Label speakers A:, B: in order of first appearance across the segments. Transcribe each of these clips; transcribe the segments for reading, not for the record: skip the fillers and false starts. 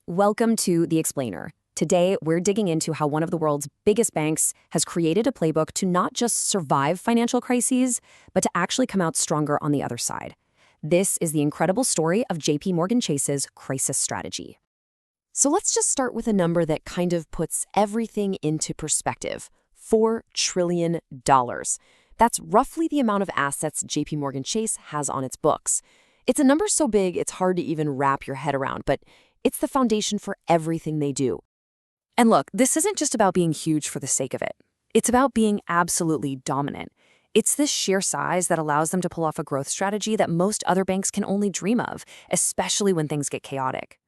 A: Welcome to The Explainer. Today, we're digging into how one of the world's biggest banks has created a playbook to not just survive financial crises, but to actually come out stronger on the other side. This is the incredible story of JPMorgan Chase's crisis strategy. So let's just start with a number that kind of puts everything into perspective. $4 trillion. That's roughly the amount of assets JPMorgan Chase has on its books. It's a number so big it's hard to even wrap your head around, but it's the foundation for everything they do. And look, this isn't just about being huge for the sake of it. It's about being absolutely dominant. It's this sheer size that allows them to pull off a growth strategy that most other banks can only dream of, especially when things get chaotic.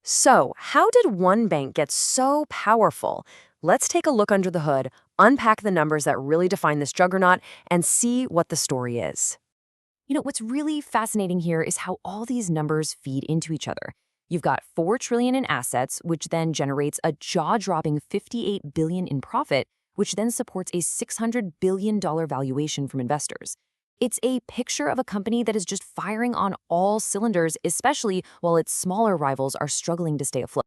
A: So, how did one bank get so powerful? Let's take a look under the hood, unpack the numbers that really define this juggernaut, and see what the story is. What's really fascinating here is how all these numbers feed into each other. You've got $4 trillion in assets, which then generates a jaw-dropping $58 billion in profit, which then supports a $600 billion valuation from investors. It's a picture of a company that is just firing on all cylinders, especially while its smaller rivals are struggling to stay afloat.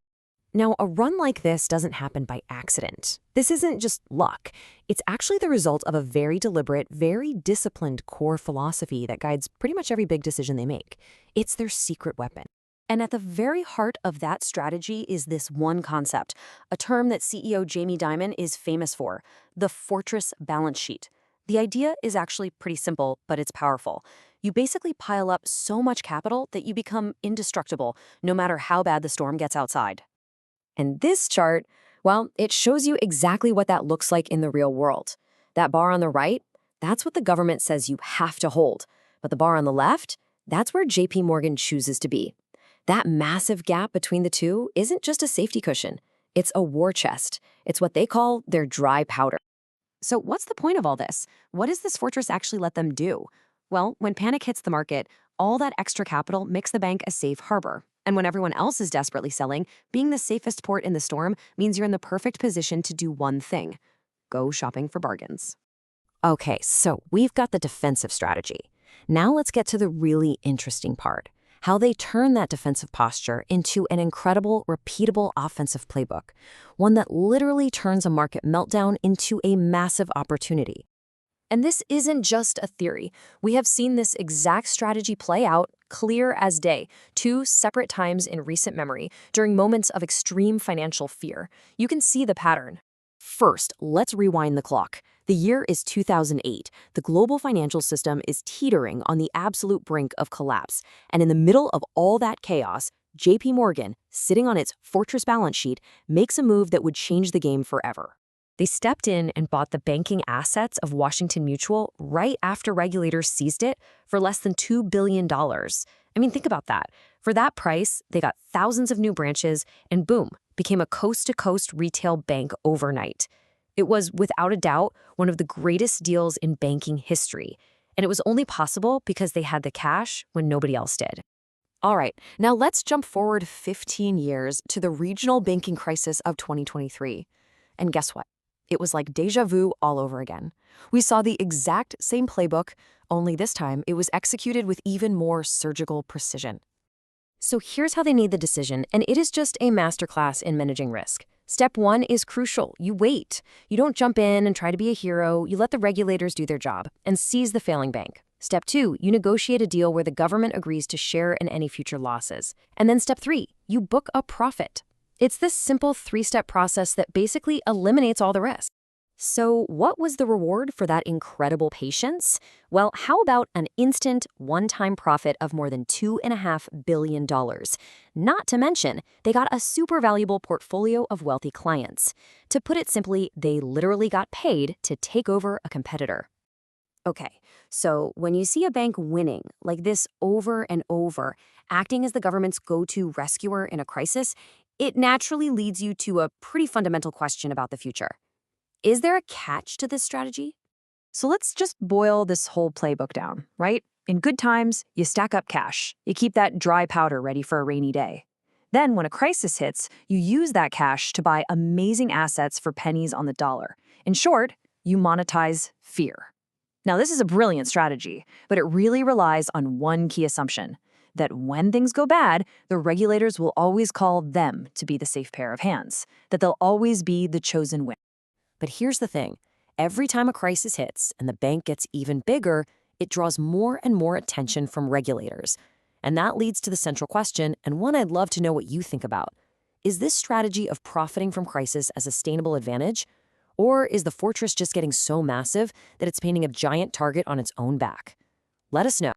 A: Now, a run like this doesn't happen by accident. This isn't just luck. It's actually the result of a very deliberate, very disciplined core philosophy that guides pretty much every big decision they make. It's their secret weapon. And at the very heart of that strategy is this one concept, a term that CEO Jamie Dimon is famous for, the fortress balance sheet. The idea is actually pretty simple, but it's powerful. You basically pile up so much capital that you become indestructible, no matter how bad the storm gets outside. And this chart, well, it shows you exactly what that looks like in the real world. That bar on the right, that's what the government says you have to hold. But the bar on the left, that's where JPMorgan chooses to be. That massive gap between the two isn't just a safety cushion. It's a war chest. It's what they call their dry powder. So what's the point of all this? What does this fortress actually let them do? Well, when panic hits the market, all that extra capital makes the bank a safe harbor. And when everyone else is desperately selling, being the safest port in the storm means you're in the perfect position to do one thing: go shopping for bargains. Okay, so we've got the defensive strategy. Now let's get to the really interesting part: how they turn that defensive posture into an incredible, repeatable offensive playbook, one that literally turns a market meltdown into a massive opportunity. And this isn't just a theory. We have seen this exact strategy play out, clear as day, 2 separate times in recent memory, during moments of extreme financial fear. You can see the pattern. First, let's rewind the clock. The year is 2008. The global financial system is teetering on the absolute brink of collapse. And in the middle of all that chaos, JPMorgan, sitting on its fortress balance sheet, makes a move that would change the game forever. They stepped in and bought the banking assets of Washington Mutual right after regulators seized it for less than $2 billion. I mean, think about that. For that price, they got thousands of new branches and boom, became a coast-to-coast retail bank overnight. It was, without a doubt, one of the greatest deals in banking history. And it was only possible because they had the cash when nobody else did. All right, now let's jump forward 15 years to the regional banking crisis of 2023. And guess what? It was like deja vu all over again. We saw the exact same playbook, only this time it was executed with even more surgical precision. So here's how they made the decision, and it is just a masterclass in managing risk. Step 1 is crucial. You wait. You don't jump in and try to be a hero. You let the regulators do their job and seize the failing bank. Step 2, you negotiate a deal where the government agrees to share in any future losses. And then step 3, you book a profit. It's this simple 3-step process that basically eliminates all the risk. So what was the reward for that incredible patience? Well, how about an instant, one-time profit of more than $2.5 billion? Not to mention, they got a super valuable portfolio of wealthy clients. To put it simply, they literally got paid to take over a competitor. Okay, so when you see a bank winning like this over and over, acting as the government's go-to rescuer in a crisis, it naturally leads you to a pretty fundamental question about the future. Is there a catch to this strategy? So let's just boil this whole playbook down, right? In good times, you stack up cash. You keep that dry powder ready for a rainy day. Then when a crisis hits, you use that cash to buy amazing assets for pennies on the dollar. In short, you monetize fear. Now, this is a brilliant strategy, but it really relies on one key assumption.
B: that when things go bad, the regulators will always call them to be the safe pair of hands, that they'll always be the chosen winner.
A: But here's the thing. Every time a crisis hits and the bank gets even bigger, it draws more and more attention from regulators. And that leads to the central question, and one I'd love to know what you think about. Is this strategy of profiting from crisis a sustainable advantage? Or is the fortress just getting so massive that it's painting a giant target on its own back? Let us know.